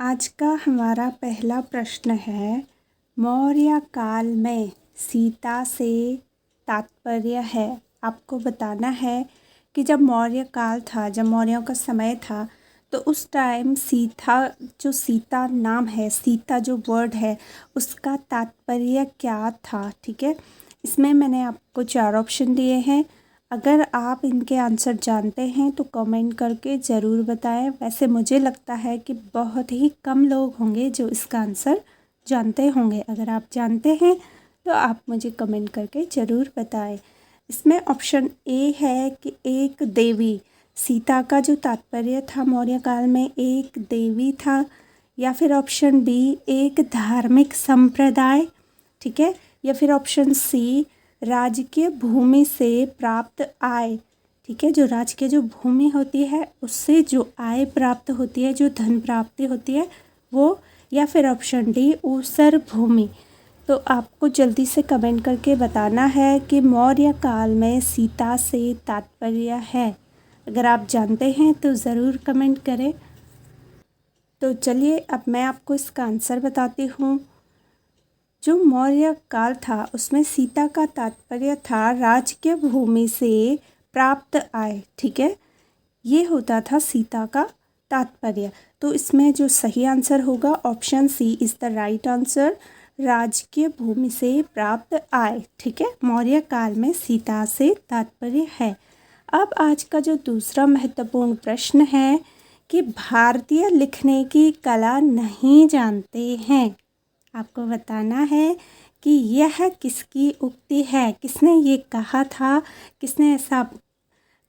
आज का हमारा पहला प्रश्न है, मौर्य काल में सीता से तात्पर्य है। आपको बताना है कि जब मौर्य काल था, जब मौर्यों का समय था, तो उस टाइम सीता नाम है, सीता जो वर्ड है, उसका तात्पर्य क्या था। ठीक है, इसमें मैंने आपको 4 ऑप्शन दिए हैं। अगर आप इनके आंसर जानते हैं तो कमेंट करके ज़रूर बताएं। वैसे मुझे लगता है कि बहुत ही कम लोग होंगे जो इसका आंसर जानते होंगे। अगर आप जानते हैं तो आप मुझे कमेंट करके ज़रूर बताएं। इसमें ऑप्शन ए है कि एक देवी, सीता का जो तात्पर्य था मौर्य काल में एक देवी था, या फिर ऑप्शन बी एक धार्मिक संप्रदाय। ठीक है, या फिर ऑप्शन सी राजकीय भूमि से प्राप्त आय। ठीक है, जो राजकीय जो भूमि होती है उससे जो आय प्राप्त होती है, जो धन प्राप्ति होती है वो, या फिर ऑप्शन डी ऊसर भूमि। तो आपको जल्दी से कमेंट करके बताना है कि मौर्य काल में सीता से तात्पर्य है। अगर आप जानते हैं तो ज़रूर कमेंट करें। तो चलिए अब मैं आपको इसका आंसर बताती हूँ। जो मौर्य काल था उसमें सीता का तात्पर्य था राजकीय भूमि से प्राप्त आय। ठीक है, ये होता था सीता का तात्पर्य। तो इसमें जो सही आंसर होगा option C is the right answer, राजकीय भूमि से प्राप्त आय। ठीक है, मौर्य काल में सीता से तात्पर्य है। अब आज का जो दूसरा महत्वपूर्ण प्रश्न है कि भारतीय लिखने की कला नहीं जानते हैं। आपको बताना है कि यह किसकी उक्ति है, किसने ये कहा था, किसने ऐसा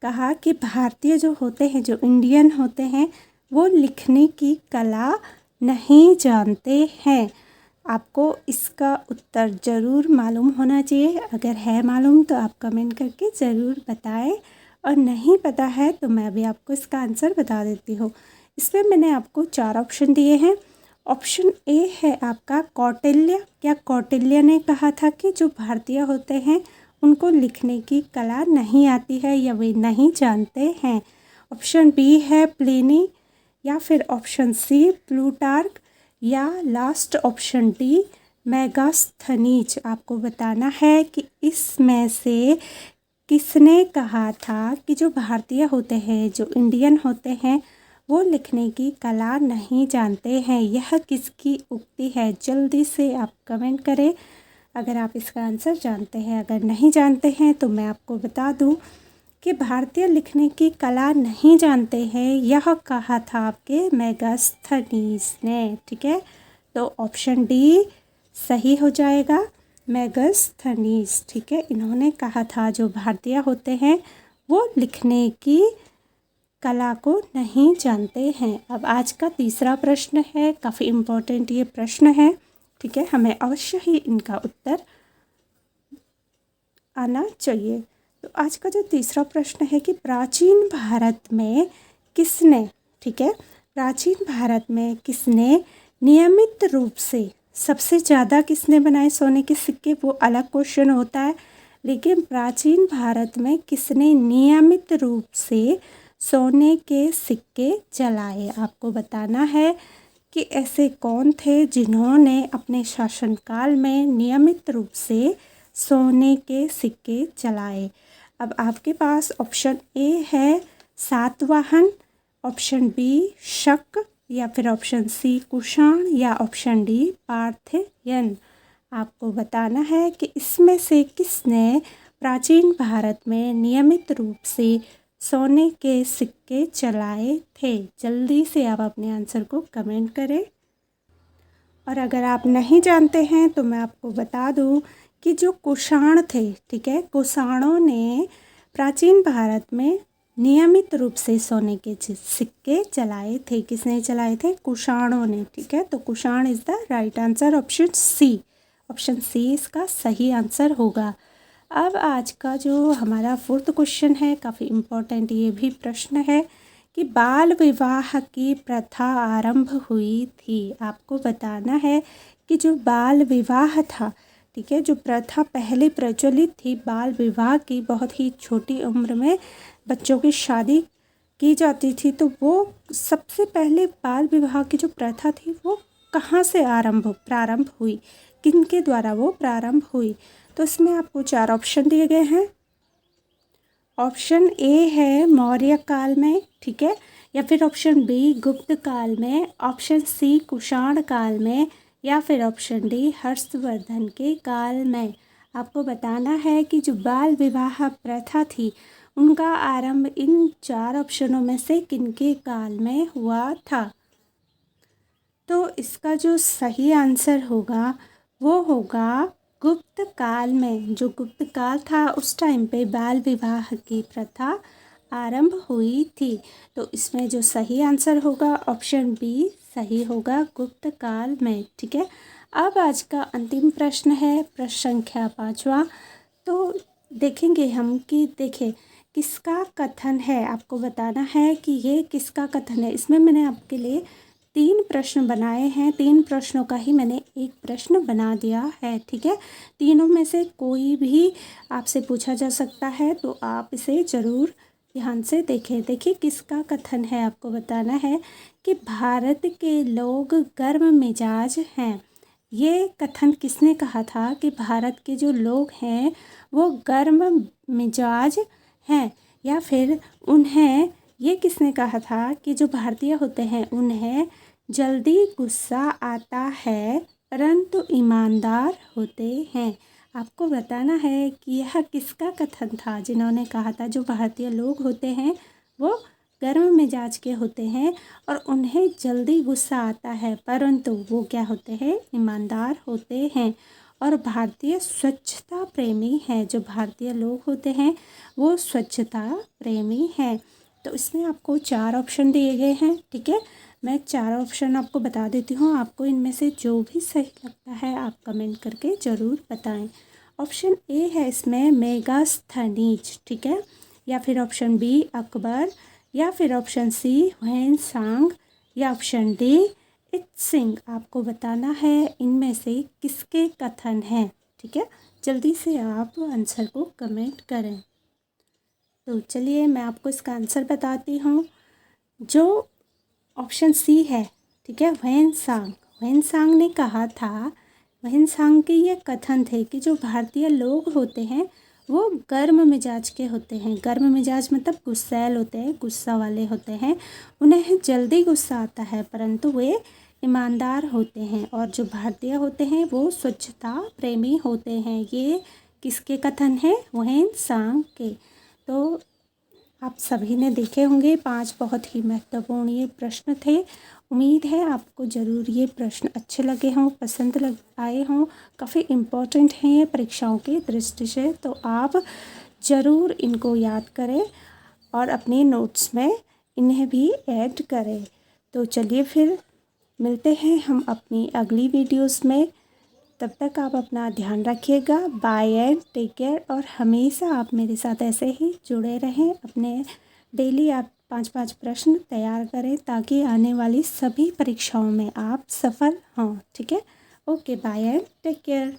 कहा कि भारतीय जो होते हैं, जो इंडियन होते हैं, वो लिखने की कला नहीं जानते हैं। आपको इसका उत्तर ज़रूर मालूम होना चाहिए। अगर है मालूम तो आप कमेंट करके ज़रूर बताएं, और नहीं पता है तो मैं भी आपको इसका आंसर बता देती हूँ। इसमें मैंने आपको 4 ऑप्शन दिए हैं। ऑप्शन ए है आपका कौटिल्य। क्या कौटिल्य ने कहा था कि जो भारतीय होते हैं उनको लिखने की कला नहीं आती है या वे नहीं जानते हैं। ऑप्शन बी है प्लिनी, या फिर ऑप्शन सी प्लूटार्क, या लास्ट ऑप्शन डी मेगास्थनीज। आपको बताना है कि इसमें से किसने कहा था कि जो भारतीय होते हैं, जो इंडियन होते हैं, वो लिखने की कला नहीं जानते हैं। यह किसकी उक्ति है? जल्दी से आप कमेंट करें अगर आप इसका आंसर जानते हैं। अगर नहीं जानते हैं तो मैं आपको बता दूं कि भारतीय लिखने की कला नहीं जानते हैं, यह कहा था आपके मेगास्थनीज ने। ठीक है, तो ऑप्शन डी सही हो जाएगा, मेगास्थनीज। ठीक है, इन्होंने कहा था जो भारतीय होते हैं वो लिखने की कला को नहीं जानते हैं। अब आज का तीसरा प्रश्न है, काफ़ी इम्पोर्टेंट ये प्रश्न है। ठीक है, हमें अवश्य ही इनका उत्तर आना चाहिए। तो आज का जो तीसरा प्रश्न है कि प्राचीन भारत में किसने, ठीक है, प्राचीन भारत में किसने नियमित रूप से, सबसे ज़्यादा किसने बनाए सोने के सिक्के, वो अलग क्वेश्चन होता है, लेकिन प्राचीन भारत में किसने नियमित रूप से सोने के सिक्के जलाए। आपको बताना है कि ऐसे कौन थे जिन्होंने अपने शासनकाल में नियमित रूप से सोने के सिक्के जलाए। अब आपके पास ऑप्शन ए है सातवाहन, ऑप्शन बी शक, या फिर ऑप्शन सी कुषाण, या ऑप्शन डी पार्थेयन। आपको बताना है कि इसमें से किसने प्राचीन भारत में नियमित रूप से सोने के सिक्के जलाए थे। जल्दी से आप अपने आंसर को कमेंट करें। और अगर आप नहीं जानते हैं तो मैं आपको बता दूं कि जो कुषाण थे, ठीक है, कुषाणों ने प्राचीन भारत में नियमित रूप से सोने के सिक्के जलाए थे। किसने जलाए थे? कुषाणों ने। ठीक है, तो Kushan is the right answer, option C. Option C इसका सही आंसर होगा। अब आज का जो हमारा 4th क्वेश्चन है, काफ़ी इम्पोर्टेंट ये भी प्रश्न है कि बाल विवाह की प्रथा आरंभ हुई थी। आपको बताना है कि जो बाल विवाह था, ठीक है, जो प्रथा पहले प्रचलित थी बाल विवाह की, बहुत ही छोटी उम्र में बच्चों की शादी की जाती थी, तो वो सबसे पहले बाल विवाह की जो प्रथा थी वो कहाँ से प्रारंभ हुई, किनके द्वारा वो प्रारंभ हुई? तो इसमें आपको 4 ऑप्शन दिए गए हैं। ऑप्शन ए है मौर्य काल में, ठीक है, या फिर ऑप्शन बी गुप्त काल में, ऑप्शन सी कुषाण काल में, या फिर ऑप्शन डी हर्षवर्धन के काल में। आपको बताना है कि जो बाल विवाह प्रथा थी उनका आरंभ इन 4 ऑप्शनों में से किनके काल में हुआ था? तो इसका जो सही आंसर होगा वो होगा गुप्त काल में। जो गुप्त काल था उस टाइम पे बाल विवाह की प्रथा आरंभ हुई थी। तो इसमें जो सही आंसर होगा ऑप्शन बी सही होगा, गुप्त काल में, ठीक है। अब आज का अंतिम प्रश्न है प्रश्न संख्या 5वां। तो देखेंगे हम कि देखिए किसका कथन है, आपको बताना है कि ये किसका कथन है। इसमें मैंने आपके लिए 3 प्रश्न बनाए हैं, 3 प्रश्नों का ही मैंने एक प्रश्न बना दिया है, ठीक है। तीनों में से कोई भी आपसे पूछा जा सकता है, तो आप इसे ज़रूर ध्यान से देखें। देखिए किसका कथन है, आपको बताना है कि भारत के लोग गर्म मिजाज हैं। ये कथन किसने कहा था कि भारत के जो लोग हैं वो गर्म मिजाज हैं, या फिर उन्हें ये किसने कहा था कि जो भारतीय होते हैं उन्हें जल्दी गुस्सा आता है परंतु ईमानदार होते हैं? आपको बताना है कि यह किसका कथन था जिन्होंने कहा था जो भारतीय लोग होते हैं वो गर्म मिजाज के होते हैं और उन्हें जल्दी गुस्सा आता है, परंतु वो क्या होते हैं, ईमानदार होते हैं और भारतीय स्वच्छता प्रेमी हैं। जो भारतीय लोग होते हैं वो स्वच्छता प्रेमी हैं। तो इसमें आपको 4 ऑप्शन दिए गए हैं, ठीक है। मैं 4 ऑप्शन आपको बता देती हूँ, आपको इनमें से जो भी सही लगता है आप कमेंट करके ज़रूर बताएं। ऑप्शन ए है इसमें मेगास्थनीज, ठीक है, या फिर ऑप्शन बी अकबर, या फिर ऑप्शन सी ह्वेनसांग, या ऑप्शन डी इत्सिंग। आपको बताना है इनमें से किसके कथन हैं, ठीक है। जल्दी से आप आंसर को कमेंट करें। तो चलिए मैं आपको इसका आंसर बताती हूँ। जो ऑप्शन सी है, ठीक है, ह्वेनसांग ने कहा था, ह्वेनसांग के ये कथन थे कि जो भारतीय लोग होते हैं वो गर्म मिजाज के होते हैं। गर्म मिजाज मतलब गुस्सैल होते हैं, गुस्सा वाले होते हैं, उन्हें जल्दी गुस्सा आता है परंतु वे ईमानदार होते हैं। और जो भारतीय होते हैं वो स्वच्छता प्रेमी होते हैं। ये किसके कथन हैं, ह्वेनसांग के। तो आप सभी ने देखे होंगे 5 बहुत ही महत्वपूर्ण ये प्रश्न थे। उम्मीद है आपको ज़रूर ये प्रश्न अच्छे लगे हों, पसंद आए हों। काफ़ी इम्पोर्टेंट हैं ये परीक्षाओं की दृष्टि से, तो आप ज़रूर इनको याद करें और अपने नोट्स में इन्हें भी ऐड करें। तो चलिए फिर मिलते हैं हम अपनी अगली वीडियोस में। तब तक आप अपना ध्यान रखिएगा। Bye and take care. और हमेशा आप मेरे साथ ऐसे ही जुड़े रहें। अपने डेली आप 5-5 प्रश्न तैयार करें ताकि आने वाली सभी परीक्षाओं में आप सफल हों, ठीक है। Okay, bye and take care.